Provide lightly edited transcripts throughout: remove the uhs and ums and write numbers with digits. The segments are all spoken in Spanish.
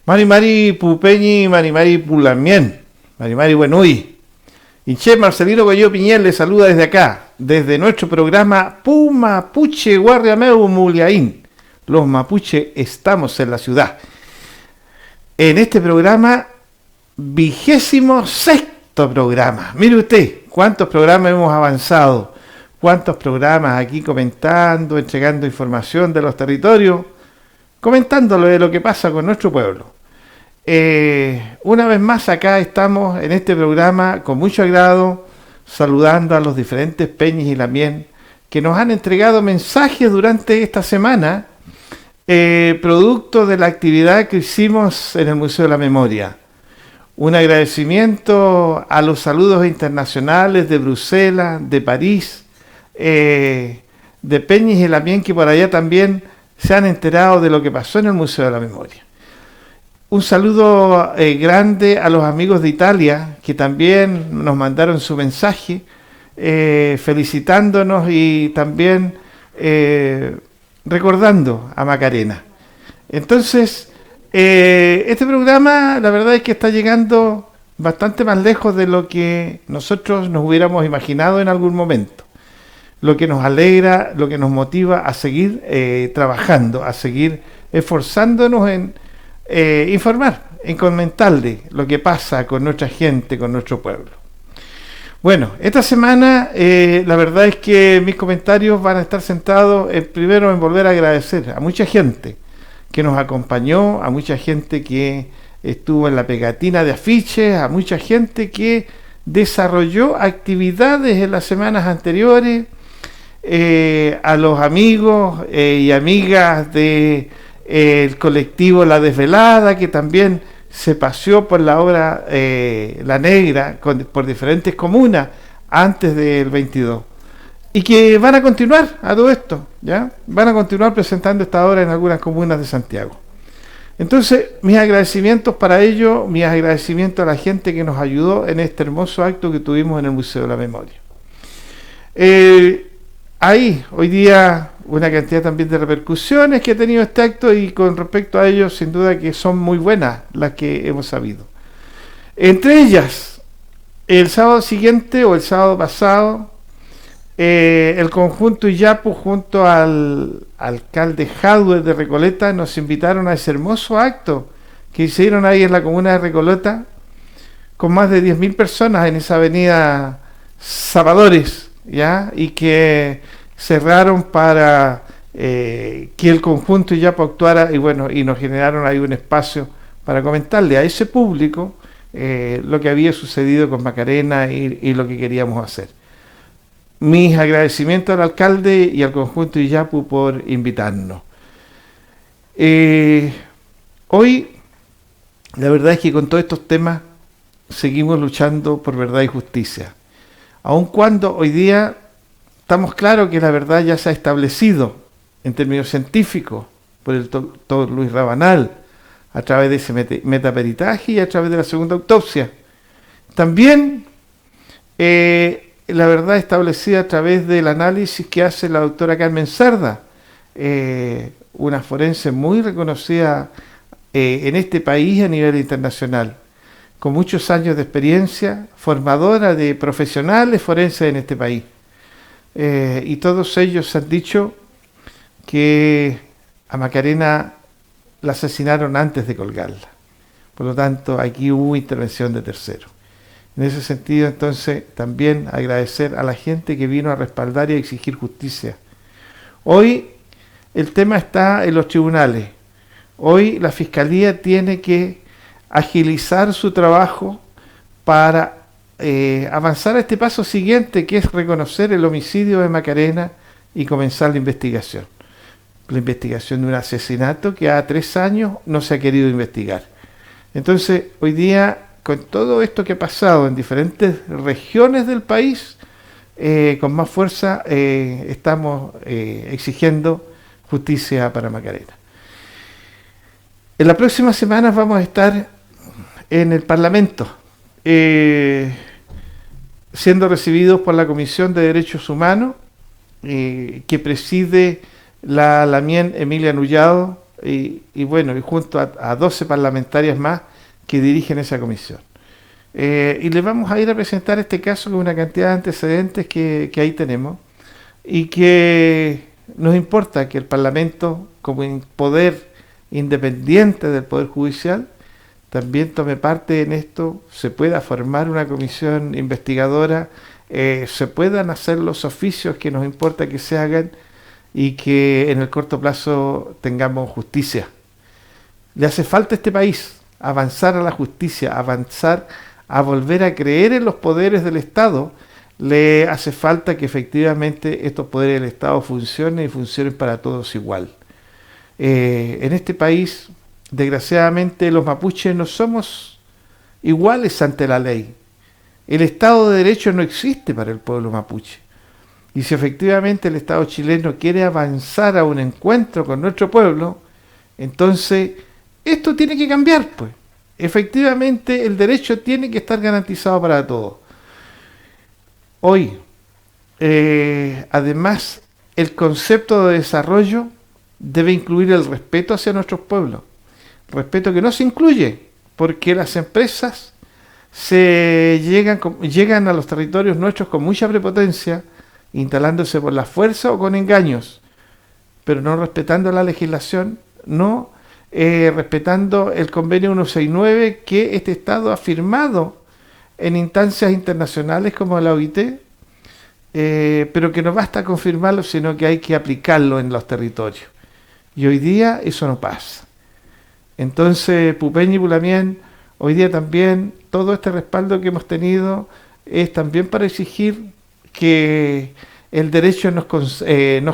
Mari Mari Pupeñi, Mari Mari Pulamien, Mari Mari Buenuy. Y Che Marcelino Goyo Piñel le saluda desde acá, desde nuestro programa Pumapuche Guardiameu Muliaín. Los mapuche estamos en la ciudad. En este programa, 26º programa. Mire usted, cuántos programas hemos avanzado, cuántos programas aquí comentando, entregando información de los territorios, comentándolo de lo que pasa con nuestro pueblo. Una vez más acá estamos en este programa con mucho agrado, saludando a los diferentes peñis y lamien que nos han entregado mensajes durante esta semana, producto de la actividad que hicimos en el Museo de la Memoria. Un agradecimiento a los saludos internacionales de Bruselas, de París, de peñis y lamien que por allá también se han enterado de lo que pasó en el Museo de la Memoria. Un saludo grande a los amigos de Italia que también nos mandaron su mensaje felicitándonos y también recordando a Macarena. Entonces, este programa la verdad es que está llegando bastante más lejos de lo que nosotros nos hubiéramos imaginado en algún momento. Lo que nos alegra, lo que nos motiva a seguir trabajando, a seguir esforzándonos en informar, en comentarle lo que pasa con nuestra gente, con nuestro pueblo. Bueno, esta semana la verdad es que mis comentarios van a estar centrados primero en volver a agradecer a mucha gente que nos acompañó, a mucha gente que estuvo en la pegatina de afiches, a mucha gente que desarrolló actividades en las semanas anteriores, a los amigos y amigas de el colectivo La Desvelada, que también se paseó por la obra La Negra por diferentes comunas antes del 22 y que van a continuar a todo esto, ¿ya? Van a continuar presentando esta obra en algunas comunas de Santiago. Entonces, mis agradecimientos para ello, mis agradecimientos a la gente que nos ayudó en este hermoso acto que tuvimos en el Museo de la Memoria. Hay hoy día una cantidad también de repercusiones que ha tenido este acto y con respecto a ello, sin duda que son muy buenas las que hemos sabido. Entre ellas, el sábado siguiente o el sábado pasado, el conjunto Iyapu junto al alcalde Jadwe de Recoleta nos invitaron a ese hermoso acto que hicieron ahí en la comuna de Recoleta con más de 10.000 personas en esa avenida Zapadores, ¿ya? Y que cerraron para que el conjunto Iyapu actuara y bueno, y nos generaron ahí un espacio para comentarle a ese público lo que había sucedido con Macarena y lo que queríamos hacer. Mis agradecimientos al alcalde y al conjunto Iyapu por invitarnos. Hoy, la verdad es que con todos estos temas seguimos luchando por verdad y justicia. Aun cuando hoy día estamos claros que la verdad ya se ha establecido en términos científicos por el doctor Luis Rabanal a través de ese metaperitaje y a través de la segunda autopsia. También la verdad establecida a través del análisis que hace la doctora Carmen Cerda, una forense muy reconocida en este país a nivel internacional, con muchos años de experiencia, formadora de profesionales forenses en este país. Y todos ellos han dicho que a Macarena la asesinaron antes de colgarla. Por lo tanto, aquí hubo intervención de terceros. En ese sentido, entonces, también agradecer a la gente que vino a respaldar y a exigir justicia. Hoy el tema está en los tribunales. Hoy la Fiscalía tiene que agilizar su trabajo para avanzar a este paso siguiente, que es reconocer el homicidio de Macarena y comenzar la investigación. La investigación de un asesinato que a 3 años no se ha querido investigar. Entonces, hoy día, con todo esto que ha pasado en diferentes regiones del país, con más fuerza estamos exigiendo justicia para Macarena. En las próximas semanas vamos a estar en el Parlamento, siendo recibidos por la Comisión de Derechos Humanos, que preside la lamien Emilia Nullado, y bueno, y junto a 12 parlamentarias más que dirigen esa comisión. Y les vamos a ir a presentar este caso con una cantidad de antecedentes que ahí tenemos y que nos importa que el Parlamento, como poder independiente del Poder Judicial, también tome parte en esto, se pueda formar una comisión investigadora, se puedan hacer los oficios que nos importa que se hagan y que en el corto plazo tengamos justicia. Le hace falta a este país avanzar a la justicia, avanzar a volver a creer en los poderes del Estado. Le hace falta que efectivamente estos poderes del Estado funcionen y funcionen para todos igual. En este país, desgraciadamente, los mapuches no somos iguales ante la ley. El Estado de Derecho no existe para el pueblo mapuche. Y si efectivamente el Estado chileno quiere avanzar a un encuentro con nuestro pueblo, entonces esto tiene que cambiar, pues. Efectivamente, el derecho tiene que estar garantizado para todos. Hoy, además, el concepto de desarrollo debe incluir el respeto hacia nuestros pueblos. Respeto que no se incluye, porque las empresas llegan a los territorios nuestros con mucha prepotencia, instalándose por la fuerza o con engaños, pero no respetando la legislación, no respetando el convenio 169 que este Estado ha firmado en instancias internacionales como la OIT, pero que no basta confirmarlo, sino que hay que aplicarlo en los territorios. Y hoy día eso no pasa. Entonces, Pupeña y Pulamien, hoy día también todo este respaldo que hemos tenido es también para exigir que el derecho nos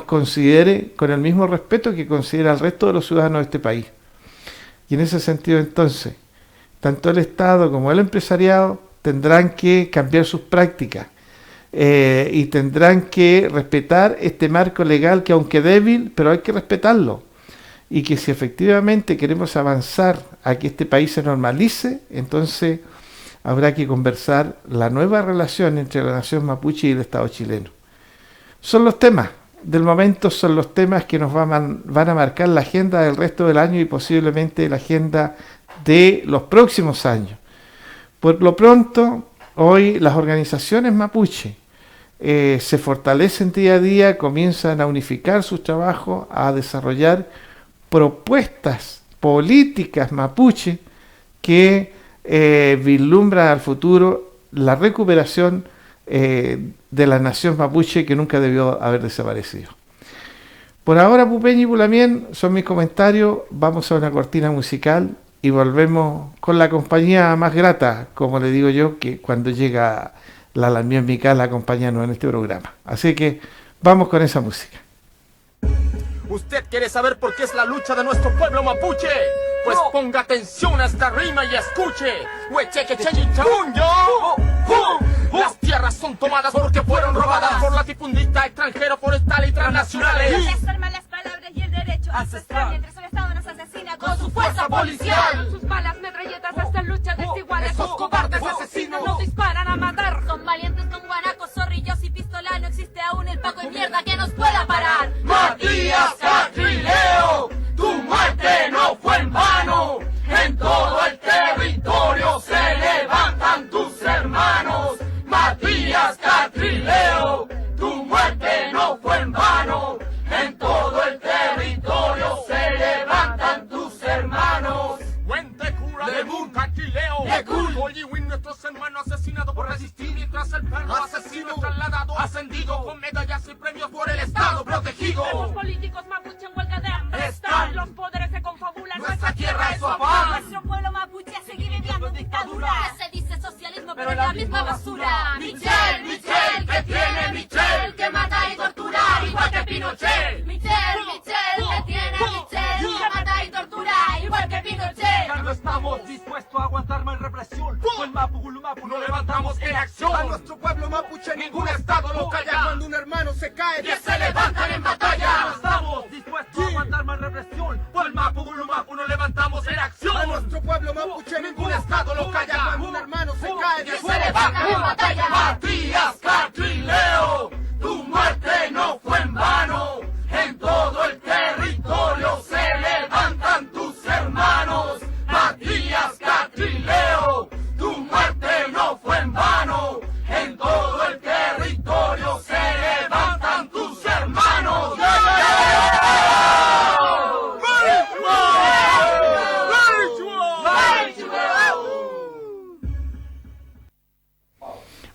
considere con el mismo respeto que considera al resto de los ciudadanos de este país. Y en ese sentido, entonces, tanto el Estado como el empresariado tendrán que cambiar sus prácticas y tendrán que respetar este marco legal que, aunque débil, pero hay que respetarlo. Y que si efectivamente queremos avanzar a que este país se normalice, entonces habrá que conversar la nueva relación entre la nación mapuche y el Estado chileno. Son los temas del momento, son los temas que nos van a marcar la agenda del resto del año y posiblemente la agenda de los próximos años. Por lo pronto, hoy las organizaciones mapuche se fortalecen día a día, comienzan a unificar sus trabajos, a desarrollar propuestas políticas mapuche que vislumbran al futuro la recuperación de la nación mapuche que nunca debió haber desaparecido. Por ahora, Pupeña y Pulamien son mis comentarios. Vamos a una cortina musical y volvemos con la compañía más grata, como le digo yo, que cuando llega la Lamián Mical a acompañarnos en este programa. Así que vamos con esa música. ¿Usted quiere saber por qué es la lucha de nuestro pueblo mapuche? Pues ponga atención a esta rima y escuche. Las tierras son tomadas porque fueron robadas por latifundistas, extranjeros, forestales y transnacionales. Las armas, las palabras y el derecho ancestral. Mientras el Estado nos asesina con su fuerza policial. Sus balas, metralletas, estas luchas desiguales. Esos cobardes asesinos nos disparan a matar. Son valientes con guanacos, zorrillos y pistola. No existe aún el Paco de mierda que nos pueda parar. Matías Catrileo, tu muerte no fue en vano. En todo el territorio se levantan tus hermanos. Matías Catrileo, tu muerte no fue en vano. En todo el territorio se levantan tus hermanos. Huente cura de Mun Catrileo, de Cul, Oliwin, nuestros hermanos asesinados por resistir. Mientras el perro asesino trasladado, ascendido con medallas y premios por el Estado protegido. Los políticos mapuche en huelga de hambre Están. Los poderes se confabulan. Nuestra tierra es su afán. Nuestro pueblo mapuche sigue viviendo en dictadura. Se dice socialismo, pero es la misma basura. Michel, ¿qué tiene Michel? Que mata y tortura, igual que Pinochet. Michel, ¿qué tiene Michel? Que mata y tortura, igual que Pinochet. Ya no estamos dispuestos a aguantar más represión. Con Mapu no levantamos en acción. A nuestro pueblo mapuche Ningún Estado lo calla. cuando un hermano se cae. Que se levantan en batalla. No estamos dispuestos a aguantar más represión. Con Mapu no levantamos en acción. A nuestro pueblo mapuche Ningún Estado lo calla. cuando un hermano se cae. Que se levantan en batalla. Matías Catrileo, tu muerte no fue en vano. En todo el territorio se levanta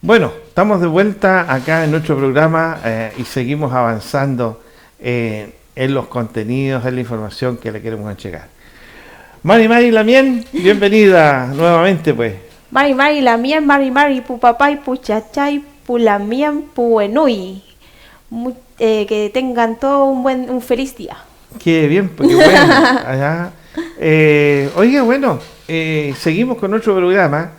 Bueno, estamos de vuelta acá en nuestro programa y seguimos avanzando en los contenidos, en la información que le queremos entregar. Mari Lamien, bienvenida nuevamente pues. Mari Lamien, Mari pu papay, pu chachay, pu Lamien, pu enui. Que tengan todo un feliz día. Qué bien, pues qué bueno. Allá. Oiga, bueno, seguimos con nuestro programa.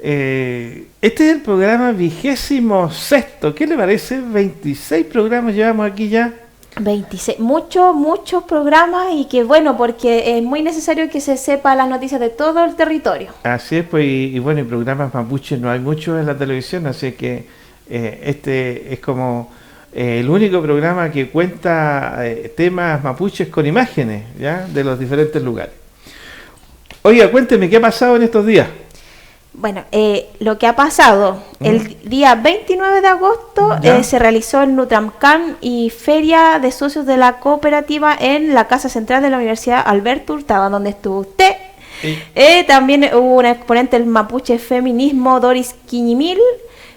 Este es el programa 26º. ¿Qué le parece? 26 programas llevamos aquí ya. 26, muchos programas y que bueno, porque es muy necesario que se sepa las noticias de todo el territorio. Así es, pues, y bueno, y programas mapuches no hay muchos en la televisión, así que este es como el único programa que cuenta temas mapuches con imágenes, ¿ya? De los diferentes lugares. Oiga, cuénteme, ¿qué ha pasado en estos días? Bueno, lo que ha pasado, el día 29 de agosto se realizó el Nutramcam y Feria de Socios de la Cooperativa en la Casa Central de la Universidad Alberto Hurtado, donde estuvo usted. Sí. También hubo una exponente del mapuche feminismo, Doris Quiñimil,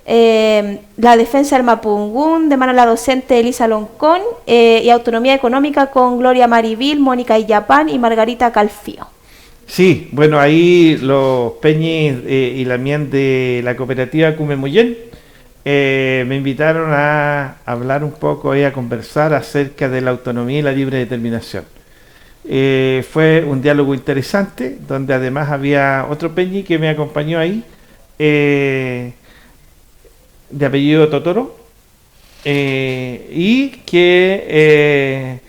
la defensa del Mapungún, de mano la docente Elisa Loncón, y autonomía económica con Gloria Marivil, Mónica Illapán y Margarita Calfío. Sí, bueno, ahí los Peñis y la mien de la cooperativa Cumemoyén me invitaron a hablar un poco y a conversar acerca de la autonomía y la libre determinación. Fue un diálogo interesante, donde además había otro Peñi que me acompañó ahí, de apellido Totoro, y que...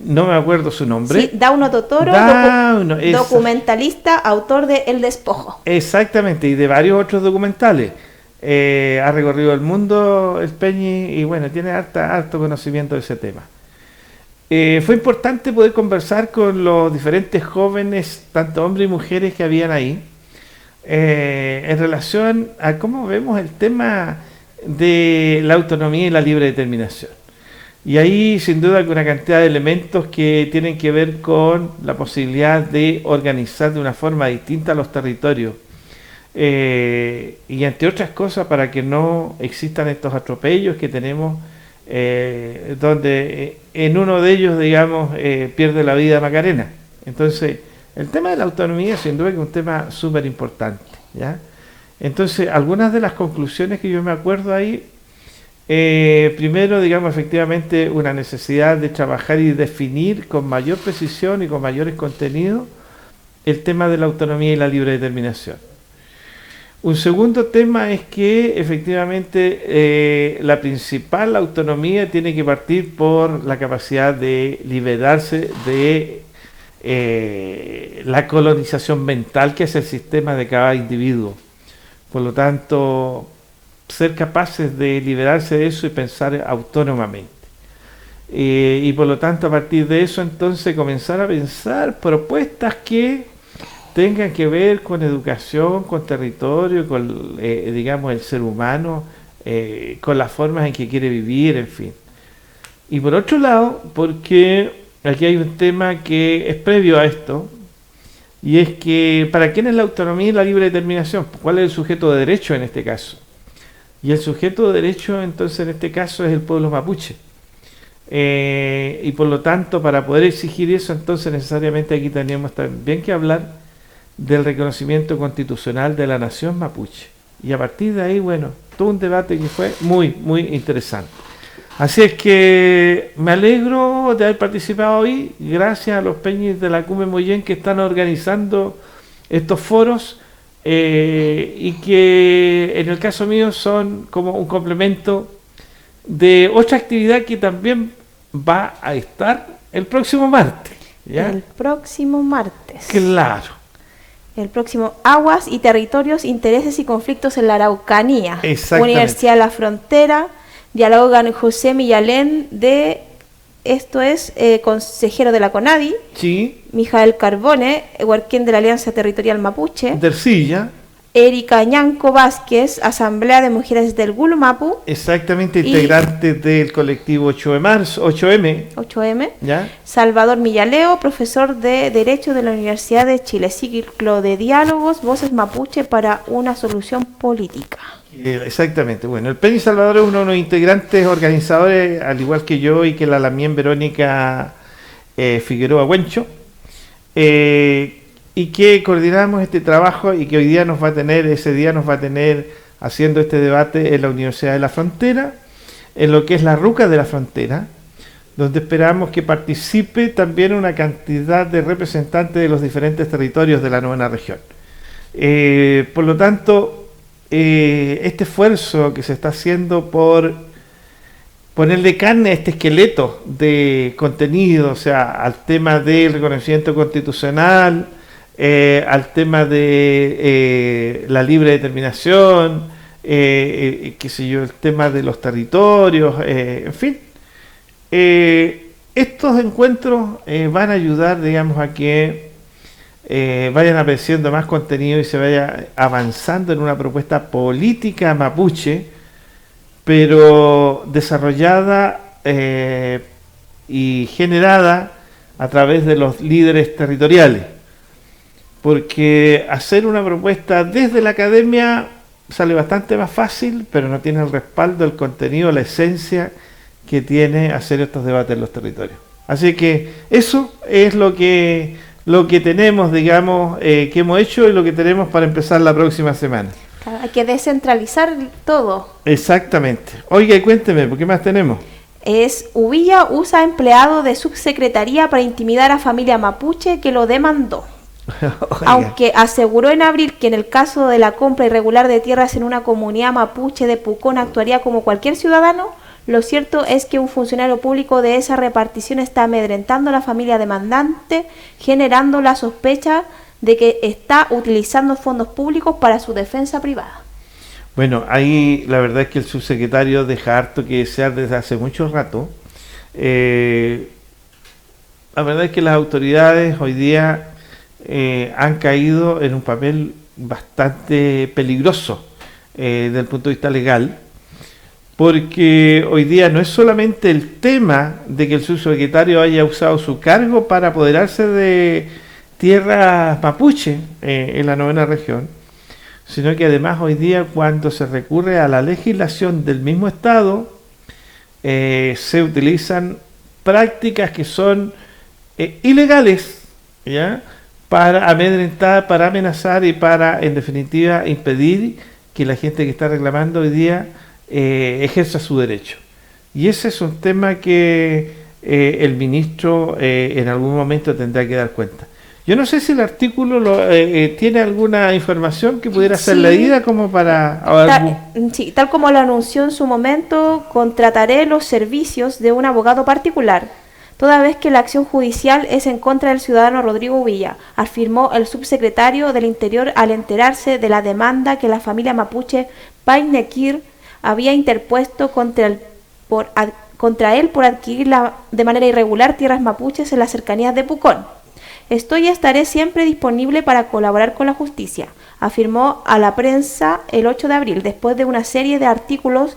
no me acuerdo su nombre. Sí, Dauno Totoro, documentalista, autor de El Despojo. Exactamente, y de varios otros documentales. Ha recorrido el mundo el Peñi y bueno, tiene harto conocimiento de ese tema. Fue importante poder conversar con los diferentes jóvenes, tanto hombres y mujeres que habían ahí, en relación a cómo vemos el tema de la autonomía y la libre determinación. Y ahí sin duda que una cantidad de elementos que tienen que ver con la posibilidad de organizar de una forma distinta los territorios. Y entre otras cosas para que no existan estos atropellos que tenemos, donde en uno de ellos, digamos, pierde la vida Macarena. Entonces, el tema de la autonomía sin duda que es un tema súper importante, ¿ya? Entonces, algunas de las conclusiones que yo me acuerdo ahí, primero, digamos, efectivamente, una necesidad de trabajar y definir con mayor precisión y con mayores contenidos el tema de la autonomía y la libre determinación. Un segundo tema es que, efectivamente, la principal autonomía tiene que partir por la capacidad de liberarse de la colonización mental que es el sistema de cada individuo. Por lo tanto, ser capaces de liberarse de eso y pensar autónomamente. Y por lo tanto, a partir de eso, entonces, comenzar a pensar propuestas que tengan que ver con educación, con territorio, con, digamos, el ser humano, con las formas en que quiere vivir, en fin. Y por otro lado, porque aquí hay un tema que es previo a esto, y es que, ¿para quién es la autonomía y la libre determinación? ¿Cuál es el sujeto de derecho en este caso? Y el sujeto de derecho, entonces, en este caso es el pueblo mapuche. Y por lo tanto, para poder exigir eso, entonces, necesariamente aquí tenemos también que hablar del reconocimiento constitucional de la nación mapuche. Y a partir de ahí, bueno, todo un debate que fue muy, muy interesante. Así es que me alegro de haber participado hoy, gracias a los Peñis de la Cumemoyén que están organizando estos foros, y que en el caso mío son como un complemento de otra actividad que también va a estar el próximo martes, ¿ya? El próximo martes. Claro. El próximo Aguas y Territorios, Intereses y Conflictos en la Araucanía. Exactamente. Universidad de la Frontera, dialogan José Millalén consejero de la CONADI, Sí. Mijael Carbone, huarquén de la Alianza Territorial Mapuche, Dercilla. Erika Ñanco Vázquez, Asamblea de Mujeres del Gulumapu. Exactamente, Y- integrantes del colectivo 8 de marzo, 8M, 8M. ¿ya? Salvador Millaleo, profesor de Derecho de la Universidad de Chile. Ciclo de diálogos, voces mapuche para una solución política. Exactamente. Bueno, el Penny Salvador es uno de los integrantes organizadores, al igual que yo y que la Lamien Verónica Figueroa Huencho, y que coordinamos este trabajo y que hoy día ese día nos va a tener haciendo este debate en la Universidad de la Frontera, en lo que es la Ruca de la Frontera, donde esperamos que participe también una cantidad de representantes de los diferentes territorios de la novena región. Por lo tanto, este esfuerzo que se está haciendo por ponerle carne a este esqueleto de contenido, o sea, al tema del reconocimiento constitucional, al tema de la libre determinación, qué sé yo, el tema de los territorios, en fin. Estos encuentros van a ayudar, digamos, a que vayan apareciendo más contenido y se vaya avanzando en una propuesta política mapuche, pero desarrollada y generada a través de los líderes territoriales. Porque hacer una propuesta desde la academia sale bastante más fácil, pero no tiene el respaldo, el contenido, la esencia que tiene hacer estos debates en los territorios. Así que eso es lo que tenemos, digamos, que hemos hecho y lo que tenemos para empezar la próxima semana. Claro, hay que descentralizar todo. Exactamente. Oiga, y cuénteme, ¿por qué más tenemos? Uvilla usa empleado de subsecretaría para intimidar a familia mapuche que lo demandó. Oiga. Aunque aseguró en abril que en el caso de la compra irregular de tierras en una comunidad mapuche de Pucón actuaría como cualquier ciudadano, lo cierto es que un funcionario público de esa repartición está amedrentando a la familia demandante, generando la sospecha de que está utilizando fondos públicos para su defensa privada. Bueno, ahí la verdad es que el subsecretario deja harto que desear desde hace mucho rato. La verdad es que las autoridades hoy día han caído en un papel bastante peligroso desde el punto de vista legal, porque hoy día no es solamente el tema de que el subsecretario haya usado su cargo para apoderarse de tierras mapuche en la novena región, sino que además hoy día cuando se recurre a la legislación del mismo Estado, se utilizan prácticas que son ilegales, ¿ya?, para amedrentar, para amenazar y para, en definitiva, impedir que la gente que está reclamando hoy día ejerza su derecho. Y ese es un tema que el ministro en algún momento tendrá que dar cuenta. Yo no sé si el artículo tiene alguna información que pudiera ser leída como para... Tal como lo anunció en su momento, contrataré los servicios de un abogado particular, toda vez que la acción judicial es en contra del ciudadano Rodrigo Villa, afirmó el subsecretario del Interior al enterarse de la demanda que la familia mapuche Painequir había interpuesto contra él por adquirir de manera irregular tierras mapuches en las cercanías de Pucón. Estoy y estaré siempre disponible para colaborar con la justicia, afirmó a la prensa el 8 de abril, después de una serie de artículos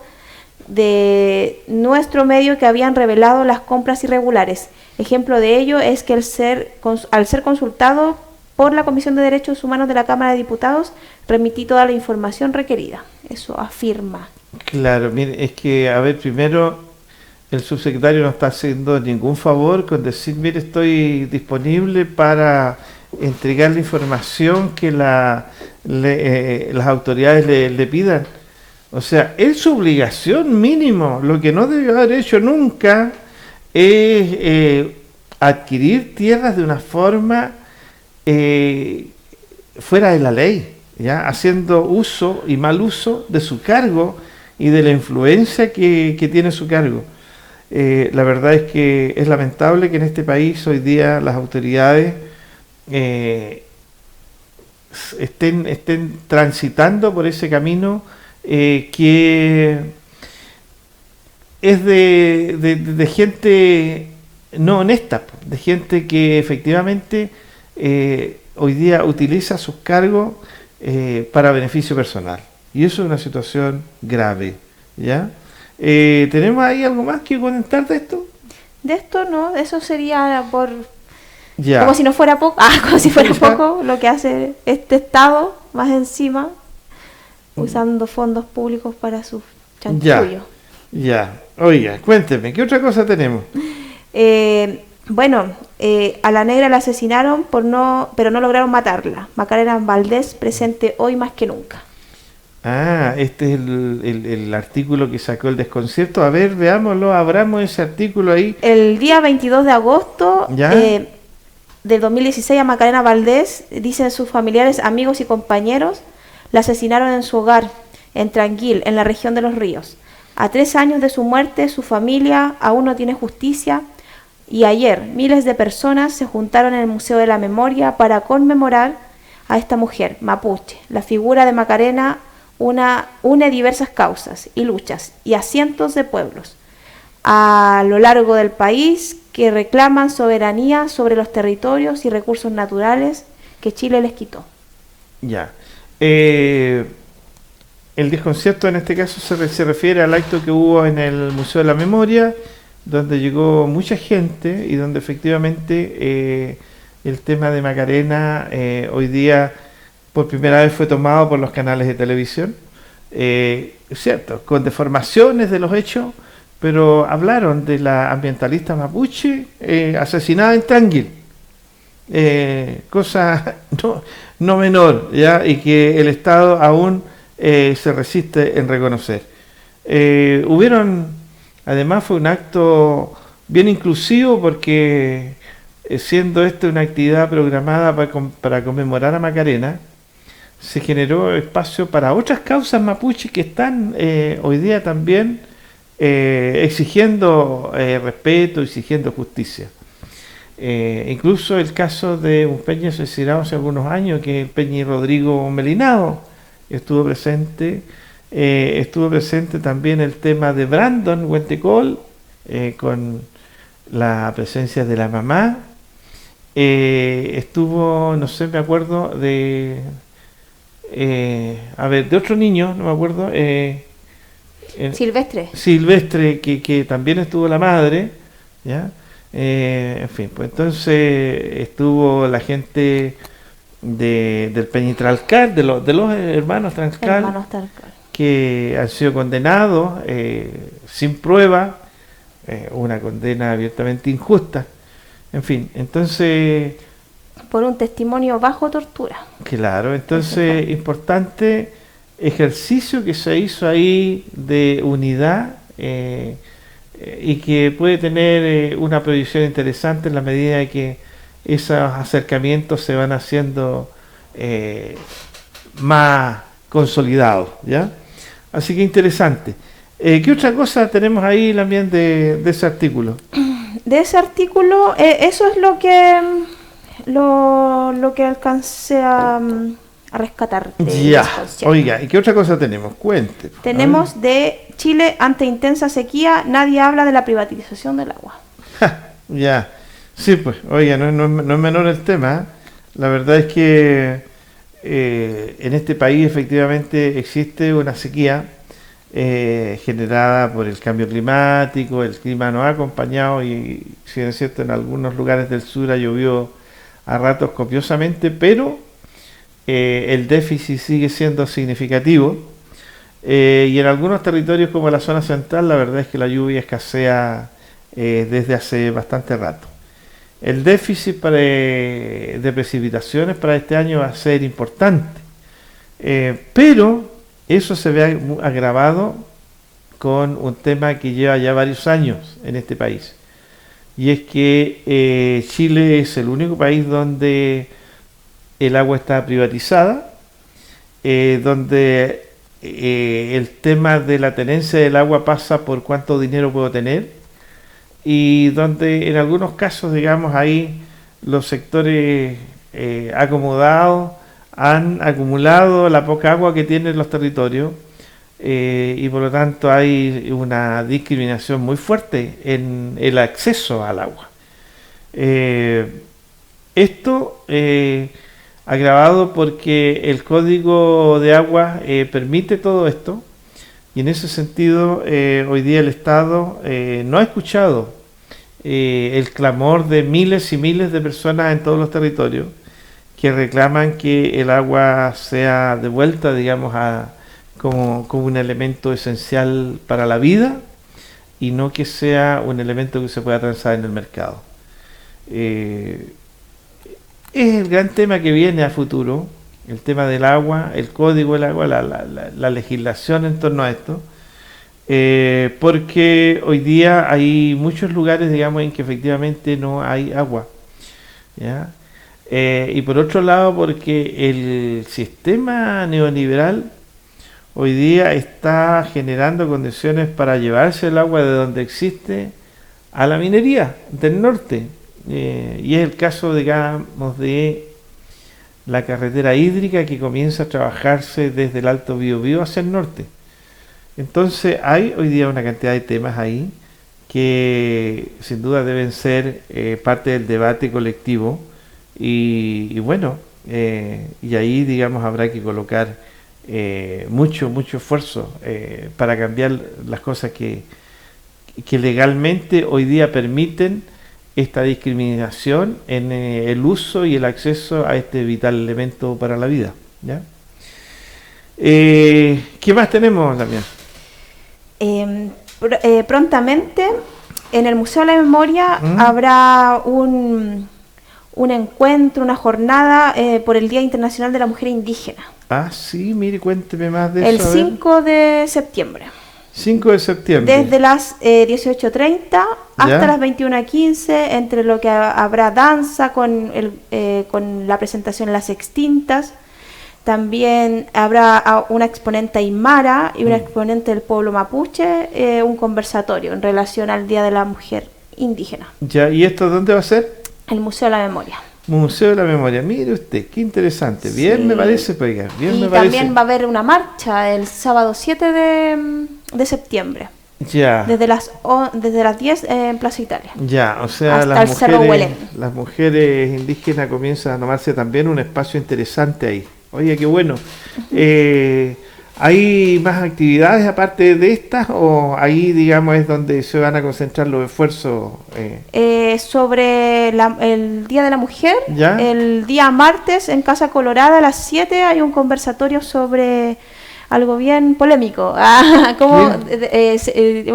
de nuestro medio que habían revelado las compras irregulares. Ejemplo de ello es que al ser consultado por la Comisión de Derechos Humanos de la Cámara de Diputados, remití toda la información requerida. Eso afirma. Claro, mire, es que, a ver, primero, el subsecretario no está haciendo ningún favor con decir, mire, estoy disponible para entregar la información que las autoridades le pidan. O sea, es su obligación mínimo. Lo que no debe haber hecho nunca es adquirir tierras de una forma fuera de la ley, ¿ya?, haciendo uso y mal uso de su cargo y de la influencia que tiene su cargo. La verdad es que es lamentable que en este país hoy día las autoridades estén transitando por ese camino que es de gente no honesta, de gente que efectivamente hoy día utiliza sus cargos para beneficio personal. Y eso es una situación grave, ¿ya? ¿Tenemos ahí algo más que comentar de esto? De esto no, eso sería por... Ya. Como si no fuera poco, como si fuera poco lo que hace este Estado, más encima, usando fondos públicos para sus chanchullos. Ya. Oiga, cuénteme, ¿qué otra cosa tenemos? Bueno, a la negra la asesinaron pero no lograron matarla. Macarena Valdés presente hoy más que nunca. Este es el artículo que sacó el desconcierto. A ver, veámoslo, abramos ese artículo ahí. El día 22 de agosto ¿Ya? del 2016 a Macarena Valdés, dicen sus familiares, amigos y compañeros, la asesinaron en su hogar, en Tranquil, en la región de Los Ríos. A 3 años de su muerte, su familia aún no tiene justicia. Y ayer, miles de personas se juntaron en el Museo de la Memoria para conmemorar a esta mujer, mapuche. La figura de Macarena une diversas causas y luchas y a cientos de pueblos a lo largo del país que reclaman soberanía sobre los territorios y recursos naturales que Chile les quitó. Ya. El desconcierto en este caso se refiere al acto que hubo en el Museo de la Memoria, donde llegó mucha gente y donde efectivamente el tema de Macarena hoy día por primera vez fue tomado por los canales de televisión, cierto, con deformaciones de los hechos, pero hablaron de la ambientalista mapuche asesinada en Tranquil, cosa no menor, ¿ya? Y que el Estado aún se resiste en reconocer. Además fue un acto bien inclusivo porque siendo esta una actividad programada para conmemorar a Macarena, se generó espacio para otras causas mapuches que están hoy día también exigiendo respeto, exigiendo justicia. Incluso el caso de un peña asesinado hace algunos años, que es el peñi Rodrigo Melinado, estuvo presente también el tema de Brandon Huentecol, con la presencia de la mamá. Estuvo, no sé, me acuerdo de otro niño, no me acuerdo, Silvestre, que también estuvo la madre, ¿ya? En fin, pues entonces estuvo la gente del Peñitralcal, de los hermanos Transcal, que han sido condenados sin prueba, una condena abiertamente injusta. En fin, entonces... Por un testimonio bajo tortura. Claro, entonces importante ejercicio que se hizo ahí de unidad y que puede tener una proyección interesante en la medida de que esos acercamientos se van haciendo más consolidados, ¿ya? Así que interesante. ¿Qué otra cosa tenemos ahí también de ese artículo? De ese artículo, eso es lo que alcancé a rescatar. Ya, oiga, ¿y qué otra cosa tenemos? Cuente. Tenemos de Chile ante intensa sequía, nadie habla de la privatización del agua. Ya, sí, pues, oiga, no es menor el tema. La verdad es que en este país efectivamente existe una sequía generada por el cambio climático. El clima nos ha acompañado y, si es cierto, en algunos lugares del sur ha llovido a ratos copiosamente, pero el déficit sigue siendo significativo y en algunos territorios como la zona central la verdad es que la lluvia escasea desde hace bastante rato. El déficit de precipitaciones para este año va a ser importante, pero eso se ve agravado con un tema que lleva ya varios años en este país, y es que Chile es el único país donde el agua está privatizada, donde el tema de la tenencia del agua pasa por cuánto dinero puedo tener, y donde en algunos casos, digamos, ahí los sectores acomodados han acumulado la poca agua que tienen los territorios, y por lo tanto hay una discriminación muy fuerte en el acceso al agua. Esto agravado porque el Código de Agua permite todo esto, y en ese sentido hoy día el Estado no ha escuchado el clamor de miles y miles de personas en todos los territorios que reclaman que el agua sea devuelta, digamos, como un elemento esencial para la vida y no que sea un elemento que se pueda transar en el mercado. Es el gran tema que viene a futuro, el tema del agua, el código del agua, la legislación en torno a esto, porque hoy día hay muchos lugares, digamos, en que efectivamente no hay agua, ¿ya? Y por otro lado, porque el sistema neoliberal hoy día está generando condiciones para llevarse el agua de donde existe a la minería del norte. Y es el caso, digamos, de la carretera hídrica que comienza a trabajarse desde el Alto Biobío hacia el norte. Entonces hay hoy día una cantidad de temas ahí que sin duda deben ser parte del debate colectivo y bueno, y ahí, digamos, habrá que colocar mucho esfuerzo para cambiar las cosas que legalmente hoy día permiten esta discriminación en el uso y el acceso a este vital elemento para la vida, ¿ya? ¿Qué más tenemos, Damián? Prontamente en el Museo de la Memoria habrá un encuentro, una jornada por el Día Internacional de la Mujer Indígena. Ah, sí, mire, cuénteme más de el eso. El 5 de septiembre. 5 de septiembre. Desde las 18:30 hasta las 21:15, entre lo que habrá danza con la presentación Las Extintas. También habrá una exponente aymara y una exponente del pueblo mapuche, un conversatorio en relación al Día de la Mujer Indígena. Ya, ¿y esto dónde va a ser? El Museo de la Memoria. Museo de la Memoria, mire usted, qué interesante. Bien, sí. Me parece, oiga, bien, y me también parece. va a haber una marcha el sábado 7 de septiembre. Ya. Desde las 10 en Plaza Italia. Ya, o sea, hasta las mujeres indígenas comienzan a tomarse también un espacio interesante ahí. Oye, qué bueno. ¿Hay más actividades aparte de estas o ahí, digamos, es donde se van a concentrar los esfuerzos? Sobre el Día de la Mujer, ¿ya? El día martes en Casa Colorada a las 7 hay un conversatorio sobre algo bien polémico. Bueno,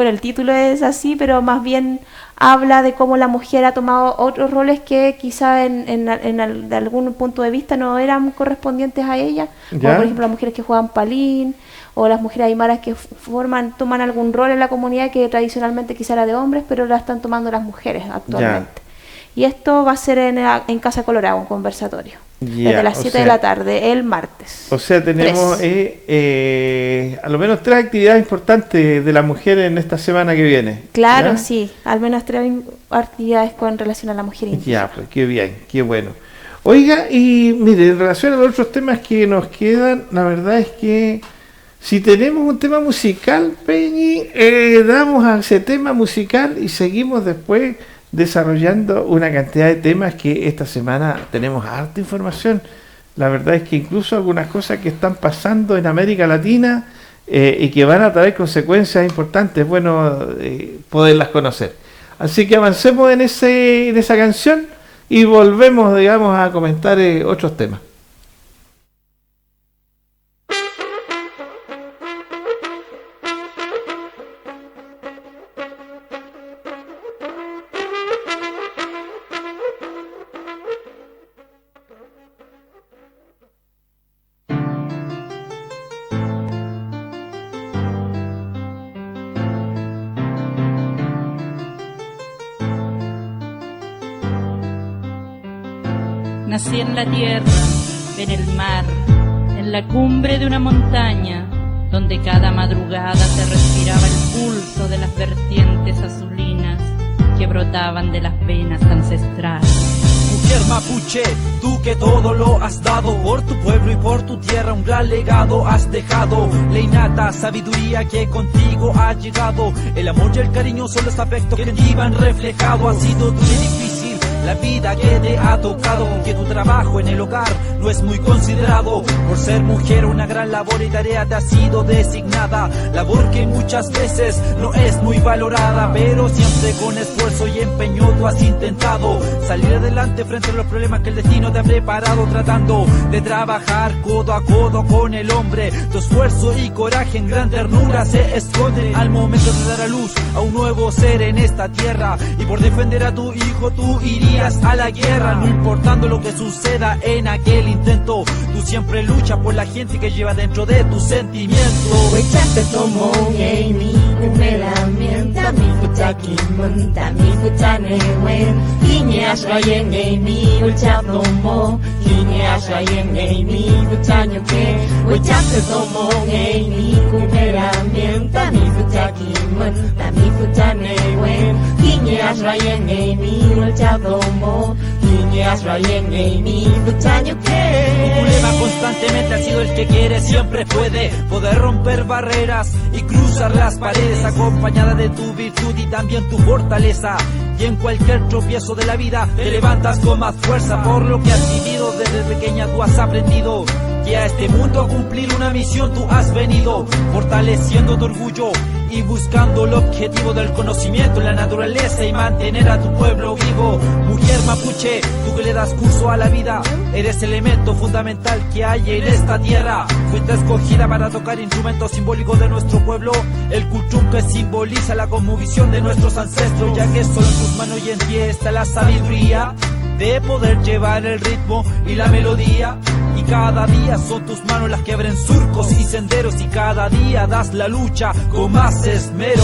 el título es así, pero más bien habla de cómo la mujer ha tomado otros roles que quizá de algún punto de vista no eran correspondientes a ella, como por ejemplo las mujeres que juegan palín o las mujeres aymaras que toman algún rol en la comunidad que tradicionalmente quizá era de hombres, pero la están tomando las mujeres actualmente. Ya. Y esto va a ser en Casa Colorada, un conversatorio. Desde las 7 de la tarde, el martes. O sea, tenemos a lo menos 3 actividades importantes de las mujeres en esta semana que viene. Claro, ¿ya? Sí, al menos 3 actividades con relación a la mujer indígena. Ya, pues qué bien, qué bueno. Oiga, y mire, en relación a los otros temas que nos quedan, la verdad es que si tenemos un tema musical, Peñi, damos a ese tema musical y seguimos después desarrollando una cantidad de temas que esta semana tenemos harta información. La verdad es que incluso algunas cosas que están pasando en América Latina y que van a traer consecuencias importantes, bueno, poderlas conocer. Así que avancemos en esa canción y volvemos, digamos, a comentar otros temas. Nací en la tierra, en el mar, en la cumbre de una montaña, donde cada madrugada se respiraba el pulso de las vertientes azulinas que brotaban de las venas ancestrales. Mujer mapuche, tú que todo lo has dado, por tu pueblo y por tu tierra un gran legado has dejado. La innata sabiduría que contigo ha llegado, el amor y el cariño son los afectos que en ti van reflejados. Ha sido duro y difícil la vida que te ha tocado, porque tu trabajo en el hogar no es muy considerado. Por ser mujer una gran labor y tarea te ha sido designada, labor que muchas veces no es muy valorada, pero siempre con esfuerzo y empeño tú has intentado salir adelante frente a los problemas que el destino te ha preparado, tratando de trabajar codo a codo con el hombre. Tu esfuerzo y coraje en gran ternura se esconden al momento de dar a luz a un nuevo ser en esta tierra, y por defender a tu hijo tú irías a la guerra, no importando lo que suceda en aquel intento. Tú siempre luchas por la gente que lleva dentro de tus sentimientos. Tu lema constantemente ha sido el que quiere siempre puede, poder romper barreras y cruzar las paredes, acompañada de tu virtud y también tu fortaleza. Y en cualquier tropiezo de la vida te levantas con más fuerza, por lo que has vivido desde pequeña tú has aprendido que a este mundo a cumplir una misión tú has venido, fortaleciendo tu orgullo y buscando el objetivo del conocimiento en la naturaleza y mantener a tu pueblo vivo. Mujer mapuche, tú que le das curso a la vida, eres elemento fundamental que hay en esta tierra. Fuiste escogida para tocar instrumentos simbólicos de nuestro pueblo, el cultum que simboliza la cosmovisión de nuestros ancestros, ya que solo en tus manos y en ti está la sabiduría de poder llevar el ritmo y la melodía. Y cada día son tus manos las que abren surcos y senderos, y cada día das la lucha con más esmero.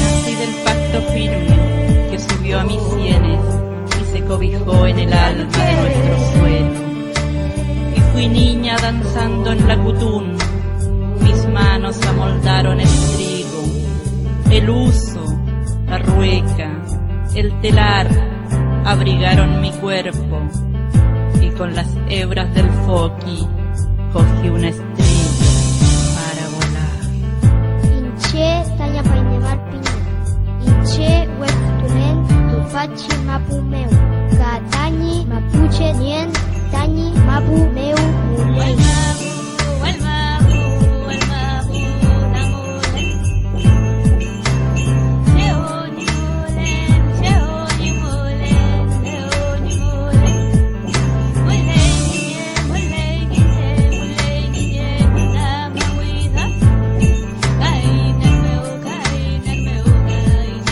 Nací del pacto firme que subió a mis sienes y se cobijó en el alma de nuestro suelo. Y fui niña danzando en la cutún, mis manos amoldaron el trigo, el huso, la rueca, el telar abrigaron mi cuerpo, y con las hebras del foqui cogí una estrella para volar. Inche tanya painemar piña, Inche hueputunen tufachi mapu meu, Katañi mapuche nien tañi mapu meu mulei.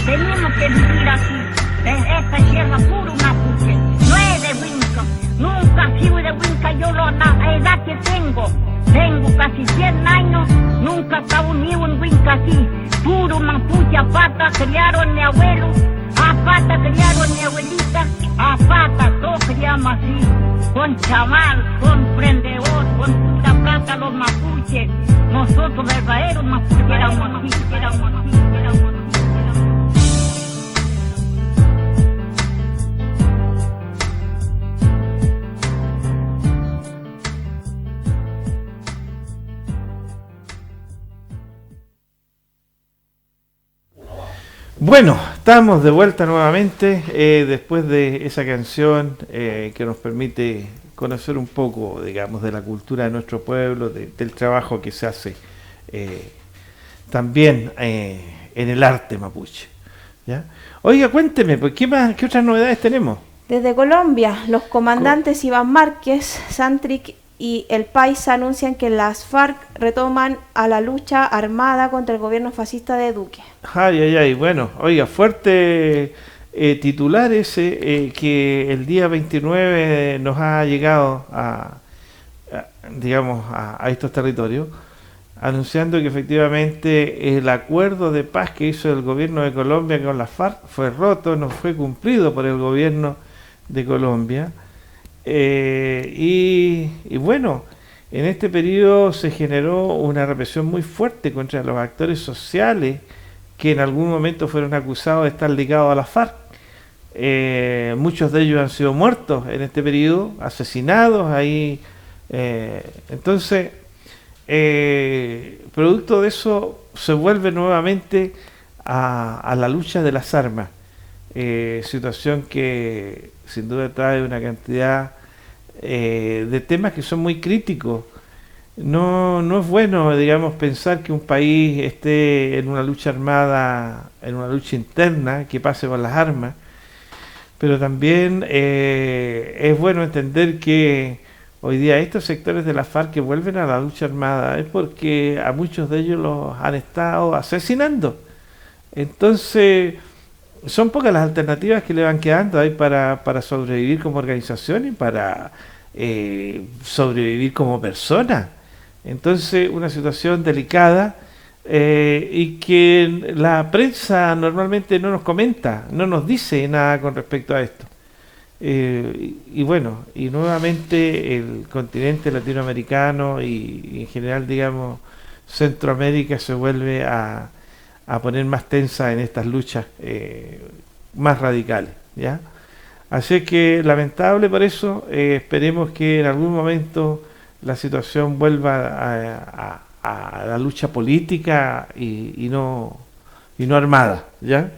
Tenemos que vivir así, en esta tierra puro mapuche, no es de Huinca, nunca he sido de Huinca, yo la edad que tengo casi 100 años, nunca estaba unido en Huinca así, puro mapuche, a pata criaron mi abuelo, a pata criaron mi abuelita, a pata todos criamos así, con chaval, con prendedor, con puta plata los mapuches, nosotros verdaderos mapuches éramos así, éramos así, éramos así. Bueno, estamos de vuelta nuevamente después de esa canción que nos permite conocer un poco, digamos, de la cultura de nuestro pueblo, del trabajo que se hace también en el arte mapuche, ¿ya? Oiga, cuénteme, pues, ¿qué otras novedades tenemos? Desde Colombia, los comandantes Iván Márquez, Santrich y El Paisa anuncian que las FARC retoman a la lucha armada contra el gobierno fascista de Duque. Ay, bueno, oiga, fuerte titular ese que el día 29 nos ha llegado a estos territorios, anunciando que efectivamente el acuerdo de paz que hizo el gobierno de Colombia con las FARC fue roto, no fue cumplido por el gobierno de Colombia, Y bueno, en este periodo se generó una represión muy fuerte contra los actores sociales que en algún momento fueron acusados de estar ligados a la FARC. Muchos de ellos han sido muertos en este periodo, asesinados ahí. Entonces, producto de eso se vuelve nuevamente a la lucha de las armas, situación que sin duda trae una cantidad de temas que son muy críticos. No es bueno, digamos, pensar que un país esté en una lucha armada, en una lucha interna que pase por las armas, pero también es bueno entender que hoy día estos sectores de la FARC que vuelven a la lucha armada es porque a muchos de ellos los han estado asesinando. Entonces, son pocas las alternativas que le van quedando ahí para sobrevivir como organización y para sobrevivir como persona. Entonces, una situación delicada y que la prensa normalmente no nos comenta, no nos dice nada con respecto a esto. Y bueno, y nuevamente el continente latinoamericano y en general, digamos, Centroamérica se vuelve a poner más tensa en estas luchas más radicales, ¿ya? Así que lamentable por eso, esperemos que en algún momento la situación vuelva a la lucha política y no armada, ¿ya?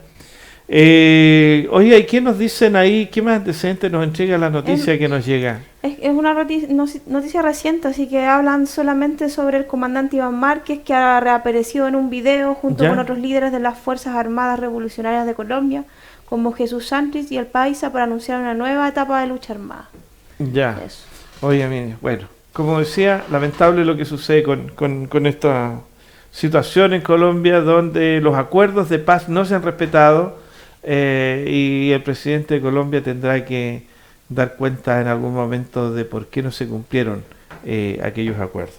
Oye, ¿y qué nos dicen ahí? ¿Qué más antecedentes nos entrega la noticia que nos llega? Es una noticia reciente, así que hablan solamente sobre el comandante Iván Márquez, que ha reaparecido en un video junto con otros líderes de las Fuerzas Armadas Revolucionarias de Colombia, como Jesús Santrich y el Paisa, para anunciar una nueva etapa de lucha armada. Ya. Eso. Oye, mire, bueno, como decía, lamentable lo que sucede con esta situación en Colombia, donde los acuerdos de paz no se han respetado y el presidente de Colombia tendrá que dar cuenta en algún momento de por qué no se cumplieron aquellos acuerdos.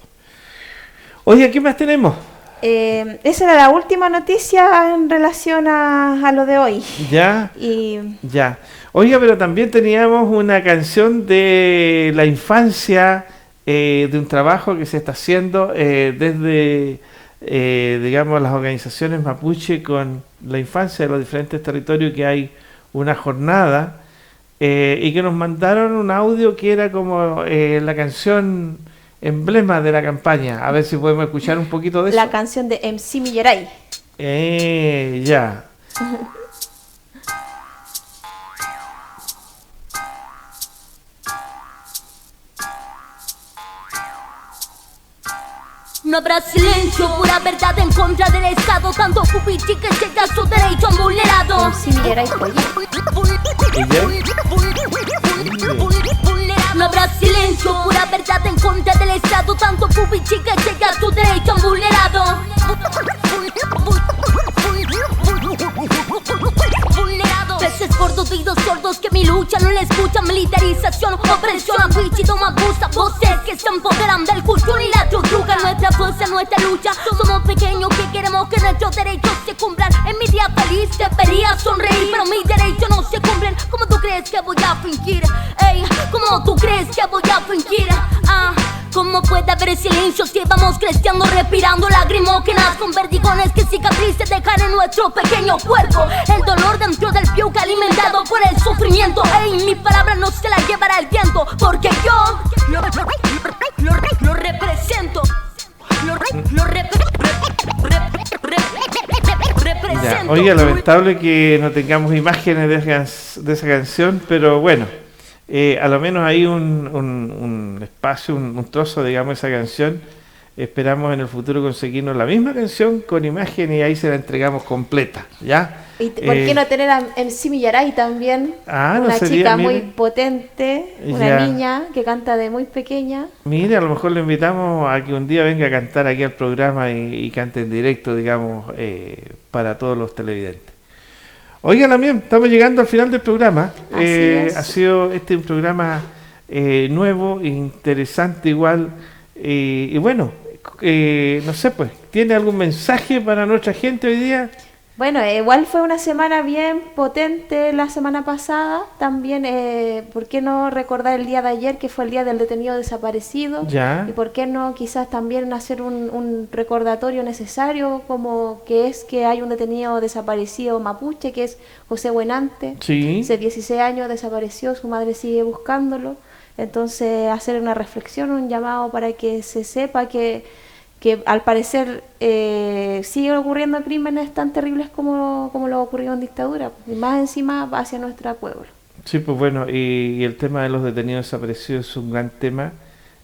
Oye, ¿qué más tenemos? Esa era la última noticia en relación a lo de hoy. Ya, ya. Oiga, pero también teníamos una canción de la infancia, de un trabajo que se está haciendo desde, digamos, las organizaciones mapuche con la infancia de los diferentes territorios, que hay una jornada y que nos mandaron un audio que era como la canción emblema de la campaña. A ver si podemos escuchar un poquito de eso. La canción de MC Millaray. Ya. No habrá silencio, pura verdad en contra del Estado. Tanto pupichi que llega a su derecho vulnerado. MC Millaray, No habrá silencio, pura verdad en contra del Estado. Tanto pupichi que llega a su derecho vulnerado. Peces gordos, oídos sordos que mi lucha no le escuchan. Militarización, opresión, abuichito, abusa. Voces que se empoderan del cultura y la tortuga. Nuestra fuerza, nuestra lucha. Somos pequeños que queremos que nuestros derechos se cumplan. En mi día feliz debería sonreír, pero mis derechos no se cumplen. ¿Cómo tú crees que voy a fingir? Ey, ¿cómo tú crees que voy a fingir? ¿Cómo puede haber silencio si vamos creciendo, respirando lagrimógenas con vertigones que cicatrices dejan en nuestro pequeño cuerpo? El dolor dentro del piuca alimentado por el sufrimiento. Ey, mi palabra no se la llevará el viento, porque yo lo represento. Ya. Oiga, lamentable que no tengamos imágenes de esa canción, pero bueno, a lo menos hay un espacio, un trozo, digamos, esa canción. Esperamos en el futuro conseguirnos la misma canción con imagen y ahí se la entregamos completa, ¿ya? ¿Y por qué no tener a MC Millaray también? Una chica muy potente, una niña que canta de muy pequeña. Mire, a lo mejor le invitamos a que un día venga a cantar aquí al programa y cante en directo, digamos, para todos los televidentes. Oigan, también estamos llegando al final del programa. Ha sido un programa nuevo, interesante igual, y bueno, no sé, pues, ¿tiene algún mensaje para nuestra gente hoy día? Bueno, igual fue una semana bien potente la semana pasada. También, ¿por qué no recordar el día de ayer, que fue el día del detenido desaparecido? Ya. Y por qué no quizás también hacer un recordatorio necesario, como que es que hay un detenido desaparecido mapuche, que es José Buenante. Sí. Hace 16 años desapareció, su madre sigue buscándolo. Entonces, hacer una reflexión, un llamado para que se sepa que al parecer siguen ocurriendo crímenes tan terribles como lo ocurrió en dictadura, y más encima hacia nuestro pueblo. Sí, pues bueno, y el tema de los detenidos desaparecidos es un gran tema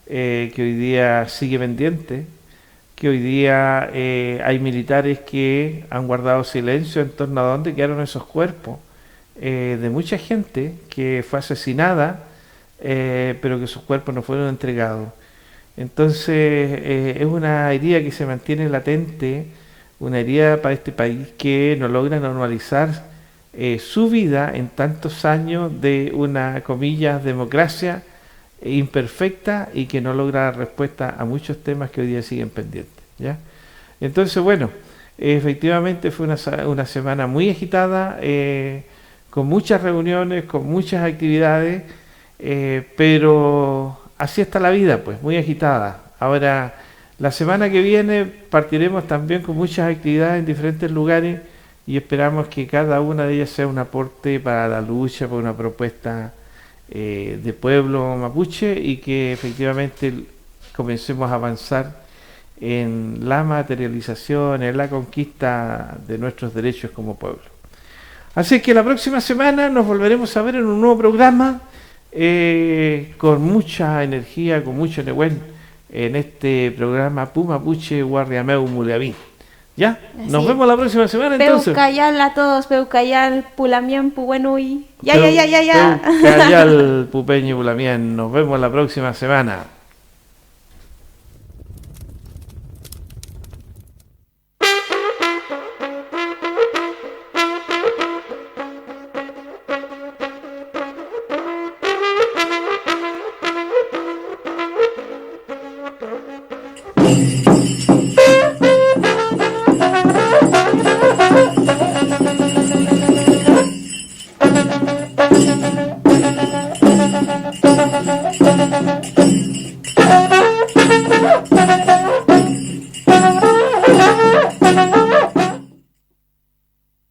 que hoy día sigue pendiente, que hoy día hay militares que han guardado silencio en torno a dónde quedaron esos cuerpos de mucha gente que fue asesinada, pero que sus cuerpos no fueron entregados. Entonces es una herida que se mantiene latente, una herida para este país que no logra normalizar su vida en tantos años de una, comillas, democracia imperfecta y que no logra dar respuesta a muchos temas que hoy día siguen pendientes, ¿ya? Entonces, bueno, efectivamente fue una semana muy agitada, con muchas reuniones, con muchas actividades, pero así está la vida, pues, muy agitada. Ahora, la semana que viene partiremos también con muchas actividades en diferentes lugares y esperamos que cada una de ellas sea un aporte para la lucha, para una propuesta de pueblo mapuche y que efectivamente comencemos a avanzar en la materialización, en la conquista de nuestros derechos como pueblo. Así que la próxima semana nos volveremos a ver en un nuevo programa, con mucha energía, con mucho nehuén, en este programa Pumapuche Guarriameu Muleaví. ¿Ya? Así. Nos vemos la próxima semana entonces. Peucayal a todos, Peucayal, Pulamien, Pubuenui. Ya. Peucayal, Pupeño y Pulamien. Nos vemos la próxima semana.